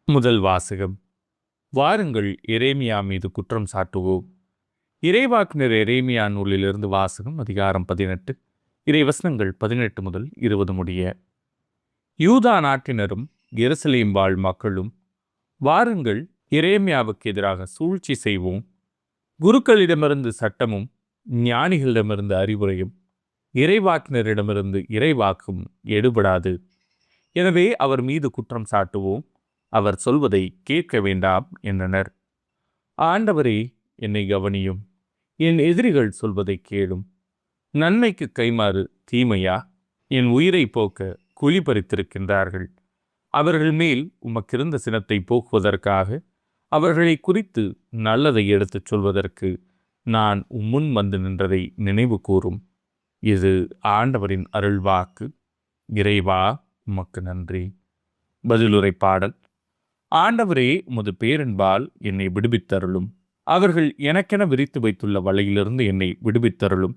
முதல் வாசகம். வாருங்கள், எரேமியா மீது குற்றம் சாட்டுவோம். இறைவாக்கினர் எரேமியா நூலிலிருந்து வாசகம். அதிகாரம் 18, இறைவசனங்கள் 18 முதல் 20 முடிய. யூதா நாட்டினரும் எருசலேம் வாழ் மக்களும், வாருங்கள், எரேமியாவுக்கு எதிராக சூழ்ச்சி செய்வோம். குருக்களிடமிருந்து சட்டமும் ஞானிகளிடமிருந்து அறிவுரையும் இறைவாக்கினரிடமிருந்து இறைவாக்கும் எடுபடாது. எனவே அவர் மீது குற்றம் சாட்டுவோம், அவர் சொல்வதை கேட்க வேண்டாம் என்றனர். ஆண்டவரே, என்னை கவனியும், என் எதிரிகள் சொல்வதை கேளும். நன்மைக்கு கைமாறு தீமையா? என் உயிரை போக்க குழி பறித்திருக்கின்றார்கள். அவர்கள் மேல் உமக்கிருந்த சினத்தை போக்குவதற்காக, அவர்களை குறித்து நல்லதை எடுத்துச் சொல்வதற்கு நான் உம்முன் வந்து நின்றதை நினைவு கூறும். இது ஆண்டவரின் அருள்வாக்கு. இறைவா, உமக்கு நன்றி. பதிலுரை பாடல். ஆண்டவரே, உமது பேரன்பால் என்னை விடுவித்தருளும். அவர்கள் எனக்கென விரித்து வைத்துள்ள வலையிலிருந்து என்னை விடுவித்தருளும்.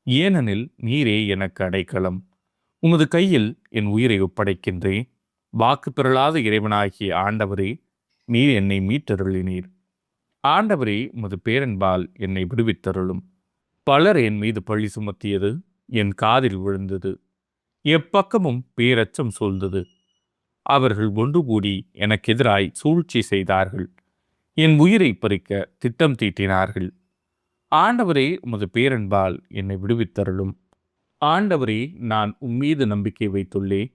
ஏனெனில் நீரே எனக்கு அடைக்கலம். உமது கையில் என் உயிரை ஒப்படைக்கின்றேன். வாக்கு பெறலாத இறைவனாகிய ஆண்டவரே, நீர் என்னை மீட்டருளினீர். ஆண்டவரே, உமது பேரன்பால் என்னை விடுவித்தருளும். பலர் என் மீது பழி சுமத்தியது என் காதில் விழுந்தது. எப்பக்கமும் பேரச்சம் சூழ்ந்தது. அவர்கள் ஒன்று கூடி எனக்கு எதிராய் சூழ்ச்சி செய்தார்கள். என் உயிரை பறிக்க திட்டம் தீட்டினார்கள். ஆண்டவரே, உமது பேரன்பால் என்னை விடுவித்தருளும். ஆண்டவரே, நான் உம்மீது நம்பிக்கை வைத்துள்ளேன்.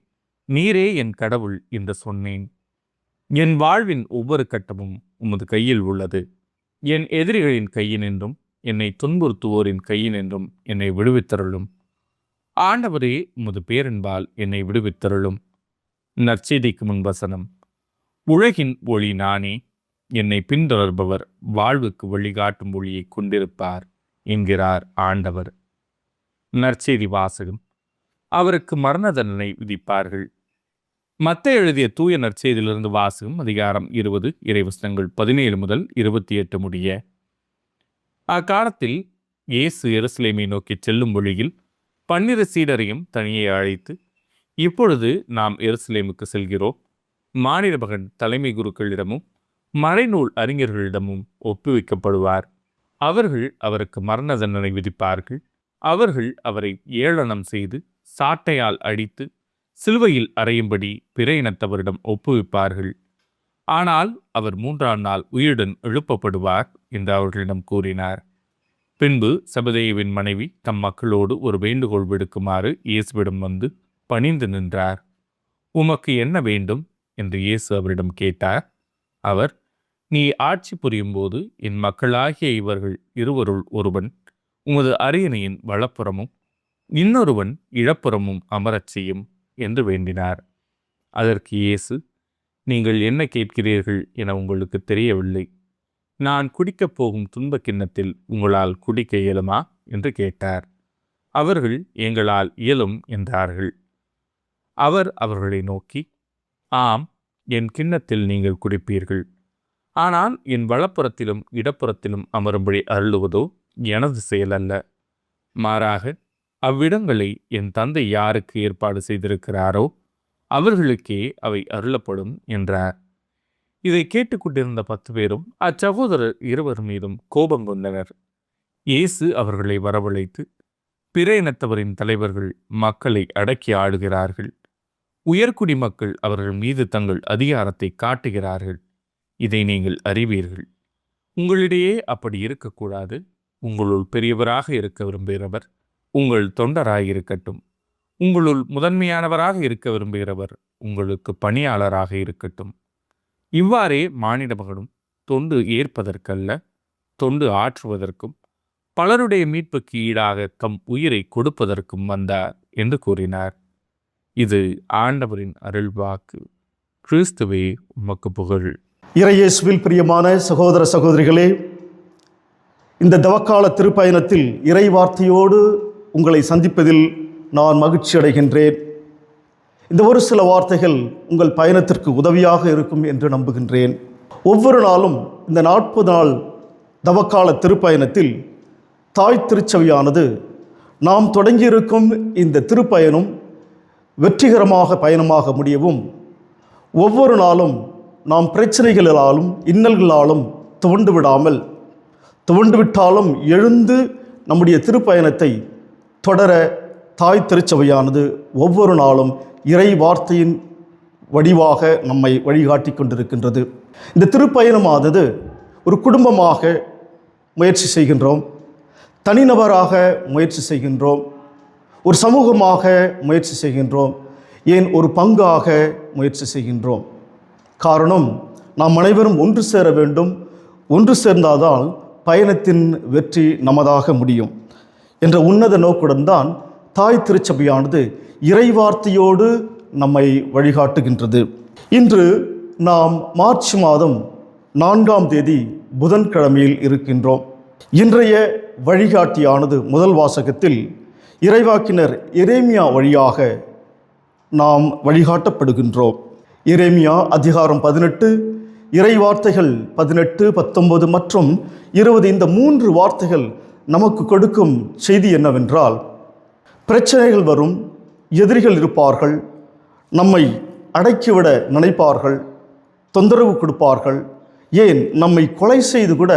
நீரே என் கடவுள் என்று சொன்னேன். என் வாழ்வின் ஒவ்வொரு கட்டமும் உமது கையில் உள்ளது. என் எதிரிகளின் கையினின்றும் என்னை துன்புறுத்துவோரின் கையினின்றும் என்னை விடுவித்தருளும். ஆண்டவரே, உமது பேரன்பால் என்னை விடுவித்தருளும். நற்செய்திக்கு முன்வசனம். உலகின் ஒளி நானே. என்னை பின்தொடர்பவர் வாழ்வுக்கு வழிகாட்டும் ஒளியை கொண்டிருப்பார் என்கிறார் ஆண்டவர். நற்செய்தி வாசகம். அவருக்கு மரண தண்டனை விதிப்பார்கள். மத்தேயு எழுதிய தூய நற்செய்தியிலிருந்து வாசகம். அதிகாரம் 20, இறைவசனங்கள் 17 முதல் 28 முடிய. அக்காலத்தில் இயேசு எருசலேமை நோக்கி செல்லும் வழியில் 12 சீடரையும் தனியே அழைத்து, இப்பொழுது நாம் எருசலேமுக்கு செல்கிறோம். மானிட மகன் தலைமை குருக்களிடமும் மறைநூல் அறிஞர்களிடமும் ஒப்புவிக்கப்படுவார். அவர்கள் அவருக்கு மரண தண்டனை விதிப்பார்கள். அவர்கள் அவரை ஏளனம் செய்து சாட்டையால் அடித்து சிலுவையில் அறையும்படி பிற இனத்தவரிடம் ஒப்புவிப்பார்கள். ஆனால் அவர் 3ஆம் நாள் உயிருடன் எழுப்பப்படுவார் என்று அவர்களிடம் கூறினார். பின்பு செபதேயுவின் மனைவி தம் மக்களோடு ஒரு வேண்டுகோள் விடுக்குமாறு இயேசுவிடம் வந்து பணிந்து நின்றார். உமக்கு என்ன வேண்டும் என்று இயேசு அவரிடம் கேட்டார். அவர், நீ ஆட்சி புரியும் போது என் மக்களாகிய இவர்கள் இருவருள் ஒருவன் உமது அரியணையின் வலப்புறமும் இன்னொருவன் இடப்புறமும் அமரச் செய்யும் என்று வேண்டினார். அதற்கு இயேசு, நீங்கள் என்ன கேட்கிறீர்கள் என உங்களுக்கு தெரியவில்லை. நான் குடிக்கப் போகும் துன்பக் கிண்ணத்தில் உங்களால் குடிக்க இயலுமா என்று கேட்டார். அவர்கள், எங்களால் இயலும் என்றார்கள். அவர் அவர்களை நோக்கி, ஆம், என் கிண்ணத்தில் நீங்கள் குடிப்பீர்கள். ஆனால் என் வலப்புறத்திலும் இடப்புறத்திலும் அமரும்படி அருளுவதோ எனது செயல் அல்ல. மாறாக அவ்விடங்களை என் தந்தை யாருக்கு ஏற்பாடு செய்திருக்கிறாரோ அவர்களுக்கே அவை அருளப்படும் என்றார். இதை கேட்டுக்கொண்டிருந்த 10 பேரும் அச்சகோதரர் இருவர் மீதும் கோபம் கொண்டனர். இயேசு அவர்களை வரவழைத்து, பிற இனத்தவரின் தலைவர்கள் மக்களை அடக்கி ஆளுகிறார்கள். உயர்குடி மக்கள் அவர்கள் மீது தங்கள் அதிகாரத்தை காட்டுகிறார்கள். இதை நீங்கள் அறிவீர்கள். உங்களிடையே அப்படி இருக்கக்கூடாது. உங்களுள் பெரியவராக இருக்க விரும்புகிறவர் உங்கள் தொண்டராக இருக்கட்டும். உங்களுள் முதன்மையானவராக இருக்க விரும்புகிறவர் உங்களுக்கு பணியாளராக இருக்கட்டும். இவ்வாறே மானிட மகனும் தொண்டு ஏற்பதற்கல்ல, தொண்டு ஆற்றுவதற்கும் பலருடைய மீட்புக்கு ஈடாக தம் உயிரை கொடுப்பதற்கும் வந்தார் என்று கூறினார். இது ஆண்டவரின் அருள்வாக்கு. கிறிஸ்துவே, உமக்கு புகழ். இறையேசுவில் பிரியமான சகோதர சகோதரிகளே, இந்த தவக்கால திருப்பயணத்தில் இறை வார்த்தையோடு உங்களை சந்திப்பதில் நான் மகிழ்ச்சி அடைகின்றேன். இந்த ஒரு சில வார்த்தைகள் உங்கள் பயணத்திற்கு உதவியாக இருக்கும் என்று நம்புகின்றேன். ஒவ்வொரு நாளும் இந்த 40 நாள் தவக்கால திருப்பயணத்தில் தாய் திருச்சபையானது நாம் தொடங்கியிருக்கும் இந்த திருப்பயணம் வெற்றிகரமாக பயணமாக முடியவும் ஒவ்வொரு நாளும் நாம் பிரச்சனைகளாலும் இன்னல்களாலும் துவண்டு விடாமல், துவண்டு விட்டாலும் எழுந்து நம்முடைய திருப்பயணத்தை தொடர தாய் திருச்சபையானது ஒவ்வொரு நாளும் இறை வார்த்தையின் வடிவாக நம்மை வழிகாட்டி கொண்டிருக்கின்றது. இந்த திருப்பயணமானது ஒரு குடும்பமாக முயற்சி செய்கின்றோம், தனிநபராக முயற்சி செய்கின்றோம், ஒரு சமூகமாக முயற்சி செய்கின்றோம், ஏன் ஒரு பங்காக முயற்சி செய்கின்றோம். காரணம், நாம் அனைவரும் ஒன்று சேர வேண்டும். ஒன்று சேர்ந்தால்தான் பயணத்தின் வெற்றி நமதாக முடியும் என்ற உன்னத நோக்குடன் தான் தாய் திருச்சபையானது இறைவார்த்தையோடு நம்மை வழிகாட்டுகின்றது. இன்று நாம் மார்ச் மாதம் 4ஆம் தேதி புதன்கிழமையில் இருக்கின்றோம். இன்றைய வழிகாட்டியானது முதல் வாசகத்தில் இறைவாக்கினர் எரேமியா வழியாக நாம் வழிகாட்டப்படுகின்றோம். எரேமியா அதிகாரம் 18, இறை வார்த்தைகள் 18, 19 மற்றும் 20. இந்த 3 வார்த்தைகள் நமக்கு கொடுக்கும் செய்தி என்னவென்றால், பிரச்சனைகள் வரும், எதிரிகள் இருப்பார்கள், நம்மை அடக்கிவிட நினைப்பார்கள், தொந்தரவு கொடுப்பார்கள், ஏன் நம்மை கொலை செய்து கூட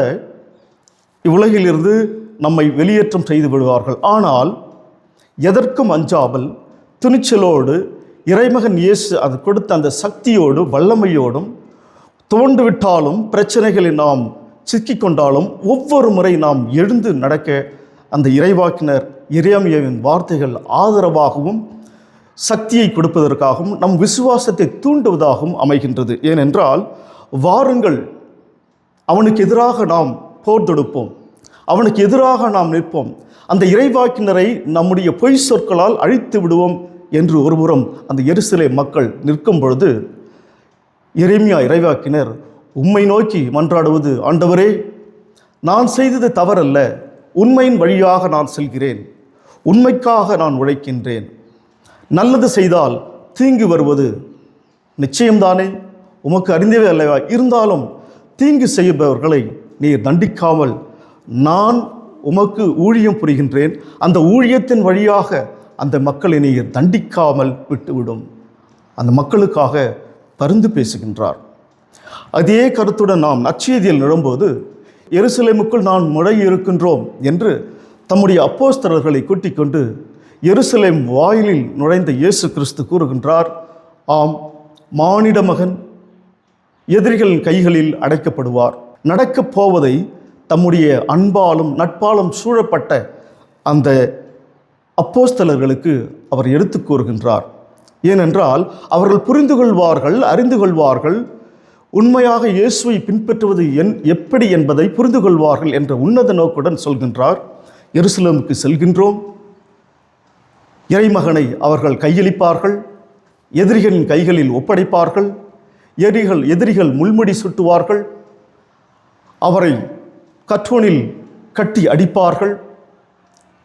இவ்வுலகிலிருந்து நம்மை வெளியேற்றம் செய்து விடுவார்கள். ஆனால் எதற்கும் அஞ்சாமல் துணிச்சலோடு இறைமகன் இயேசு அது கொடுத்த அந்த சக்தியோடு வல்லமையோடும் தோண்டுவிட்டாலும் பிரச்சனைகளை நாம் சிக்கிக்கொண்டாலும் ஒவ்வொரு முறை நாம் எழுந்து நடக்க அந்த இறைவாக்கினர் எரேமியாவின் வார்த்தைகள் ஆதரவாகவும் சக்தியை கொடுப்பதற்காகவும் நம் விசுவாசத்தை தூண்டுவதாகவும் அமைகின்றது. ஏனென்றால், வாருங்கள், அவனுக்கு எதிராக நாம் போர் தொடுப்போம், அவனுக்கு எதிராக நாம் நிற்போம், அந்த இறைவாக்கினரை நம்முடைய பொய் சொற்களால் அழித்து விடுவோம் என்று ஒருபுறம் அந்த எருசலேம் மக்கள் நிற்கும் பொழுது, எரேமியா இறைவாக்கினர் உம்மை நோக்கி மன்றாடுவது, ஆண்டவரே, நான் செய்தது தவறல்ல, உண்மையின் வழியாக நான் செல்கிறேன், உண்மைக்காக நான் உழைக்கின்றேன், நல்லது செய்தால் தீங்கு வருவது நிச்சயம்தானே, உமக்கு அறிந்தவே அல்லவா, இருந்தாலும் தீங்கு செய்பவர்களை நீர் தண்டிக்காமல் நான் உமக்கு ஊழியம் புரிகின்றேன், அந்த ஊழியத்தின் வழியாக அந்த மக்களை நீர் தண்டிக்காமல் விட்டுவிடும். அந்த மக்களுக்காக பரிந்து பேசுகின்றார். அதே கருத்துடன் நாம் நற்செய்தியில் நுழையும்போது, எருசலேமுக்குள் நான் இருக்கின்றோம் என்று தம்முடைய அப்போஸ்தலர்களை கூட்டிக் கொண்டு எருசலேம் வாயிலில் நுழைந்த இயேசு கிறிஸ்து கூறுகின்றார், ஆம், மானிட மகன் எதிரிகளின் கைகளில் அடைக்கப்படுவார். நடக்கப் போவதை தம்முடைய அன்பாலும் நட்பாலும் சூழப்பட்ட அந்த அப்போஸ்தலர்களுக்கு அவர் எடுத்து கூறுகின்றார். ஏனென்றால் அவர்கள் புரிந்து கொள்வார்கள், அறிந்து கொள்வார்கள், உண்மையாக இயேசுவை பின்பற்றுவது எப்படி என்பதை புரிந்து கொள்வார்கள் என்ற உன்னத நோக்குடன் சொல்கின்றார். எருசலேமுக்கு செல்கின்றோம், இறைமகனை அவர்கள் கையளிப்பார்கள், எதிரிகளின் கைகளில் ஒப்படைப்பார்கள், எதிரிகள் முள்முடி சுட்டுவார்கள், அவரை கற்றோனில் கட்டி அடிப்பார்கள்,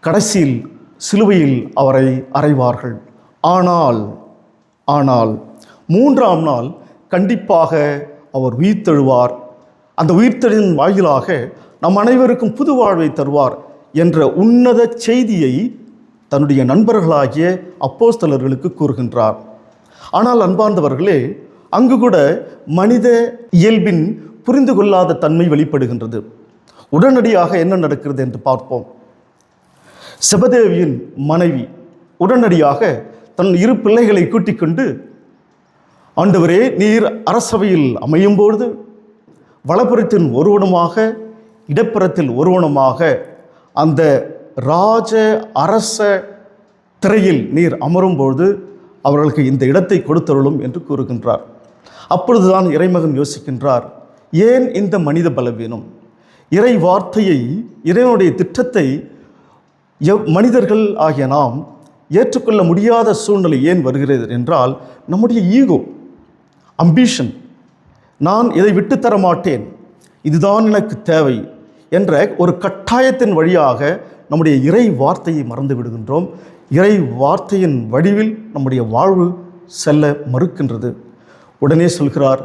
கடைசியில் சிலுவையில் அவரை அறைவார்கள். ஆனால் 3ஆம் நாள் கண்டிப்பாக அவர் உயிர்த்தெழுவார், அந்த உயிர்த்தெழுவின் வாயிலாக நம் அனைவருக்கும் புது வாழ்வை தருவார் என்ற உன்னத செய்தியை தன்னுடைய நண்பர்களாகிய அப்போஸ்தலர்களுக்கு கூறுகின்றார். ஆனால் அன்பார்ந்தவர்களே, அங்கு கூட மனித இயல்பின் புரிந்து கொள்ளாத தன்மை வெளிப்படுகின்றது. உடனடியாக என்ன நடக்கிறது என்று பார்ப்போம். செபதேவியின் மனைவி உடனடியாக தன் 2 பிள்ளைகளை கூட்டிக் கொண்டு, ஆண்டவரே, நீர் அரசவையில் அமையும்பொழுது வலப்புறத்தின் ஒருவனுமாக இடப்புறத்தில் ஒருவனுமாக அந்த ராஜ அரச திரையில் நீர் அமரும்பொழுது அவர்களுக்கு இந்த இடத்தை கொடுத்தருளும் என்று கூறுகின்றார். அப்பொழுதுதான் இறைமகன் யோசிக்கின்றார், ஏன் இந்த மனித பலவீனம்? இறை வார்த்தையை, இறைவனுடைய திட்டத்தை மனிதர்கள் ஆகிய நாம் ஏற்றுக்கொள்ள முடியாத சூழ்நிலை ஏன் வருகிறது என்றால், நம்முடைய ஈகோ, அம்பிஷன், நான் இதை விட்டுத்தர மாட்டேன், இதுதான் எனக்கு தேவை என்ற ஒரு கட்டாயத்தின் வழியாக நம்முடைய இறை வார்த்தையை மறந்து விடுகின்றோம். இறை வார்த்தையின் வடிவில் நம்முடைய வாழ்வு செல்ல மறுக்கின்றது. உடனே சொல்கிறார்,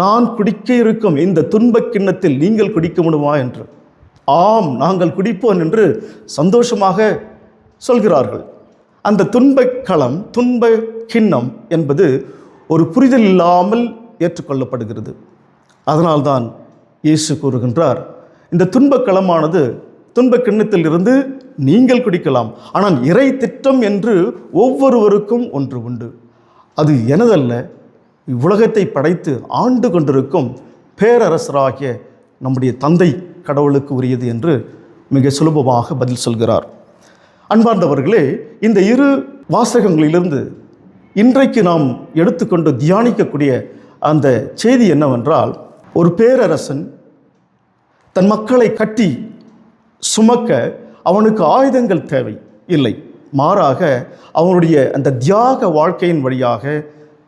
நான் குடிக்க இருக்கும் இந்த துன்பக் கிண்ணத்தில் நீங்கள் குடிக்க முடியுமா என்று. ஆம், நாங்கள் குடிப்போம் என்று சந்தோஷமாக சொல்கிறார்கள். அந்த துன்பக் களம், துன்ப கிண்ணம் என்பது ஒரு புரிதல் இல்லாமல் ஏற்றுக்கொள்ளப்படுகிறது. அதனால்தான் இயேசு கூறுகின்றார், இந்த துன்பக்களமானது துன்பக் கிண்ணத்தில் இருந்து நீங்கள் குடிக்கலாம், ஆனால் இறை திட்டம் என்று ஒவ்வொருவருக்கும் ஒன்று உண்டு. அது எனதல்ல, இவ்வுலகத்தை படைத்து ஆண்டு கொண்டிருக்கும் பேரரசராகிய நம்முடைய தந்தை கடவுளுக்கு உரியது என்று மிக சுலபமாக பதில் சொல்கிறார். அன்பார்ந்தவர்களே, இந்த இரு வாசகங்களிலிருந்து இன்றைக்கு நாம் எடுத்துக்கொண்டு தியானிக்கக்கூடிய அந்த செய்தி என்னவென்றால், ஒரு பேரரசன் தன் மக்களை கட்டி சுமக்க அவனுக்கு ஆயுதங்கள் தேவை இல்லை, மாறாக அவனுடைய அந்த தியாக வாழ்க்கையின் வழியாக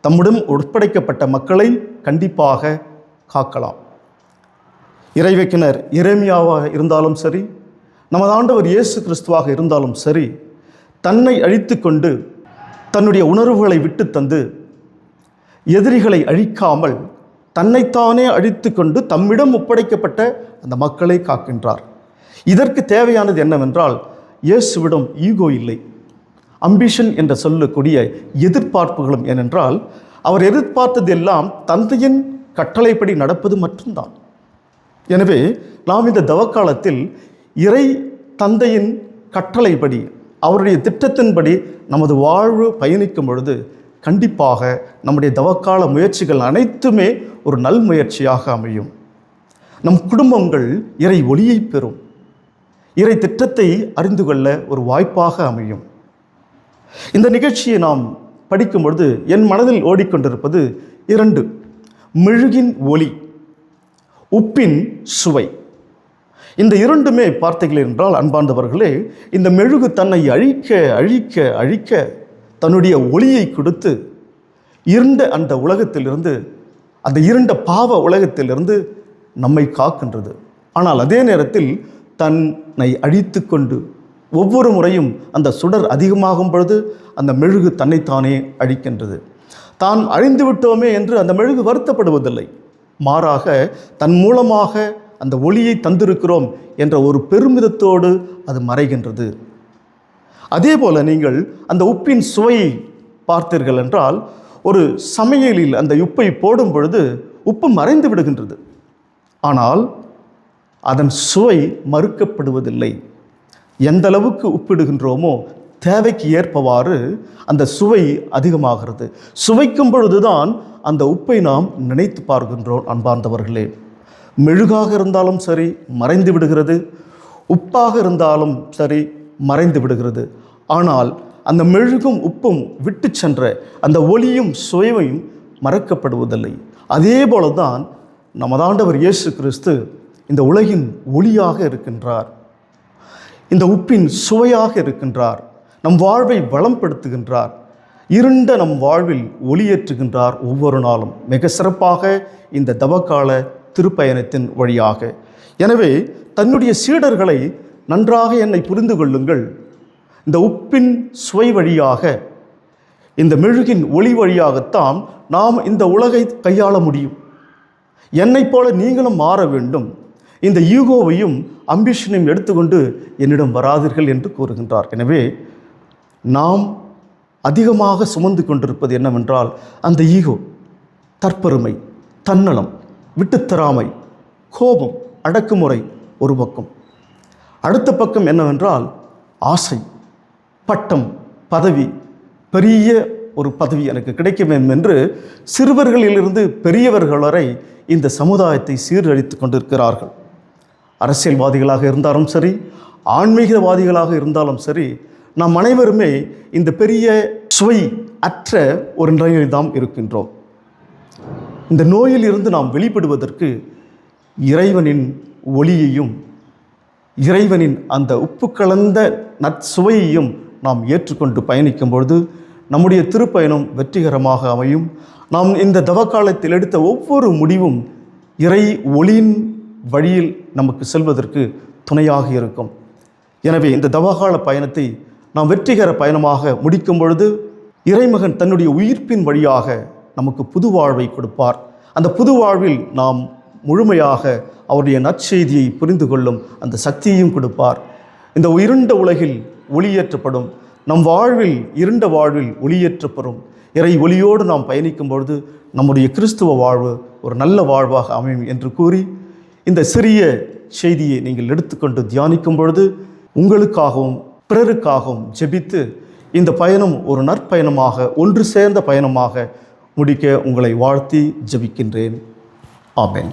தம்முடன் ஒப்படைக்கப்பட்ட மக்களை கண்டிப்பாக காக்கலாம். இறைவேக்கினர் எரேமியாவாக இருந்தாலும் சரி, நமது ஆண்டவர் இயேசு கிறிஸ்துவாக இருந்தாலும் சரி, தன்னை அழித்து கொண்டு தன்னுடைய உணர்வுகளை விட்டு தந்து எதிரிகளை அழிக்காமல் தன்னைத்தானே அழித்து கொண்டு தம்மிடம் ஒப்படைக்கப்பட்ட அந்த மக்களை காக்கின்றார். இதற்கு தேவையானது என்னவென்றால், இயேசுவிடம் ஈகோ இல்லை, அம்பிஷன் என்ற சொல்லக்கூடிய எதிர்பார்ப்புகளும். ஏனென்றால் அவர் எதிர்பார்த்தது எல்லாம் தந்தையின் கட்டளைப்படி நடப்பது மட்டும்தான். எனவே நாம் இந்த தவக்காலத்தில் இறை தந்தையின் கட்டளைப்படி, அவருடைய திட்டத்தின்படி நமது வாழ்வு பயணிக்கும் பொழுது கண்டிப்பாக நம்முடைய தவக்கால முயற்சிகள் அனைத்துமே ஒரு நல் முயற்சியாக அமையும். நம் குடும்பங்கள் இறை ஒளியை பெறும், இறை திட்டத்தை அறிந்து கொள்ள ஒரு வாய்ப்பாக அமையும். இந்த நிகழ்ச்சியை நாம் படிக்கும் பொழுது என் மனதில் ஓடிக்கொண்டிருப்பது இரண்டு: மெழுகின் ஒளி, உப்பின் சுவை. இந்த இரண்டுமே பார்த்தீர்கள் என்றால் அன்பார்ந்தவர்களே, இந்த மெழுகு தன்னை அழிக்க அழிக்க அழிக்க தன்னுடைய ஒளியை கொடுத்து இருண்ட அந்த உலகத்திலிருந்து, அந்த இருண்ட பாவ உலகத்திலிருந்து நம்மை காக்கின்றது. ஆனால் அதே நேரத்தில் தன்னை அழித்து கொண்டு ஒவ்வொரு முறையும் அந்த சுடர் அதிகமாகும் பொழுது அந்த மெழுகு தன்னைத்தானே அழிக்கின்றது. தான் அழிந்து விட்டோமே என்று அந்த மெழுகு வருத்தப்படுவதில்லை, மாறாக தன் மூலமாக அந்த ஒளியை தந்திருக்கிறோம் என்ற ஒரு பெருமிதத்தோடு அது மறைகின்றது. அதே போல நீங்கள் அந்த உப்பின் சுவையை பார்த்தீர்கள் என்றால், ஒரு சமையலில் அந்த உப்பை போடும் பொழுது உப்பு மறைந்து விடுகின்றது, ஆனால் அதன் சுவை மறுக்கப்படுவதில்லை. எந்த அளவுக்கு உப்பிடுகின்றோமோ தேவைக்கு ஏற்பவாறு அந்த சுவை அதிகமாகிறது. சுவைக்கும் பொழுதுதான் அந்த உப்பை நாம் நினைத்து பார்க்கின்றோம். அன்பார்ந்தவர்களே, மெழுகாக இருந்தாலும் சரி மறைந்து விடுகிறது, உப்பாக இருந்தாலும் சரி மறைந்து விடுகிறது. ஆனால் அந்த மெழுகும் உப்பும் விட்டு சென்ற அந்த ஒளியும் சுவையும் மறக்கப்படுவதில்லை. அதே போலதான் நமது ஆண்டவர் இயேசு கிறிஸ்து இந்த உலகின் ஒளியாக இருக்கின்றார், இந்த உப்பின் சுவையாக இருக்கின்றார், நம் வாழ்வை வளம்படுத்துகின்றார், இருண்ட நம் வாழ்வில் ஒளியேற்றுகின்றார் ஒவ்வொரு நாளும் மிக சிறப்பாக இந்த தவக்கால திருப்பயணத்தின் வழியாக. எனவே தன்னுடைய சீடர்களை நன்றாக என்னை புரிந்து கொள்ளுங்கள், இந்த உப்பின் சுவை வழியாக, இந்த மெழுகின் ஒளி வழியாகத்தான் நாம் இந்த உலகை கையாள முடியும். என்னைப் போல நீங்களும் மாற வேண்டும், இந்த ஈகோவையும் அம்பிஷனையும் எடுத்துக்கொண்டு என்னிடம் வராதீர்கள் என்று கூறுகின்றார். எனவே நாம் அதிகமாக சுமந்து கொண்டிருப்பது என்னவென்றால் அந்த ஈகோ, தற்பெருமை, தன்னலம், விட்டுத்தராமை, கோபம், அடக்குமுறை ஒரு பக்கம். அடுத்த பக்கம் என்னவென்றால் ஆசை, பட்டம், பதவி, பெரிய ஒரு பதவி எனக்கு கிடைக்க வேண்டும் என்று சிறுவர்களிலிருந்து பெரியவர்கள் வரை இந்த சமுதாயத்தை சீரழித்து கொண்டிருக்கிறார்கள். அரசியல்வாதிகளாக இருந்தாலும் சரி, ஆன்மீகவாதிகளாக இருந்தாலும் சரி, நாம் அனைவருமே இந்த பெரிய சுவை அற்ற ஒரு நிலையில் தான் இருக்கின்றோம். இந்த நோயில் இருந்து நாம் வெளிப்படுவதற்கு இறைவனின் ஒளியையும் இறைவனின் அந்த உப்பு கலந்த நற்சுவையையும் நாம் ஏற்றுக்கொண்டு பயணிக்கும் பொழுது நம்முடைய திருப்பயணம் வெற்றிகரமாக அமையும். நாம் இந்த தவக்காலத்தில் எடுத்த ஒவ்வொரு முடிவும் இறை ஒளியின் வழியில் நமக்கு செல்வதற்கு துணையாக இருக்கும். எனவே இந்த தவகால பயணத்தை நாம் வெற்றிகர பயணமாக முடிக்கும் பொழுது இறைமகன் தன்னுடைய உயிர்ப்பின் வழியாக நமக்கு புது வாழ்வை கொடுப்பார். அந்த புது வாழ்வில் நாம் முழுமையாக அவருடைய நற்செய்தியை புரிந்து கொள்ளும் அந்த சக்தியையும் கொடுப்பார். இந்த இருண்ட உலகில் ஒளியேற்றப்படும் நம் வாழ்வில், இருண்ட வாழ்வில் ஒளியேற்றப்பெறும் இறை ஒளியோடு நாம் பயணிக்கும் பொழுது நம்முடைய கிறிஸ்துவ வாழ்வு ஒரு நல்ல வாழ்வாக அமையும் என்று கூறி, இந்த சிறிய செய்தியை நீங்கள் எடுத்துக்கொண்டு தியானிக்கும் பொழுது உங்களுக்காகவும் பிறருக்காகவும் ஜெபித்து இந்த பயணம் ஒரு நற்பயணமாக, ஒன்று சேர்ந்த பயணமாக முடிக்க உங்களை வாழ்த்தி ஜெபிக்கின்றேன். ஆமென்.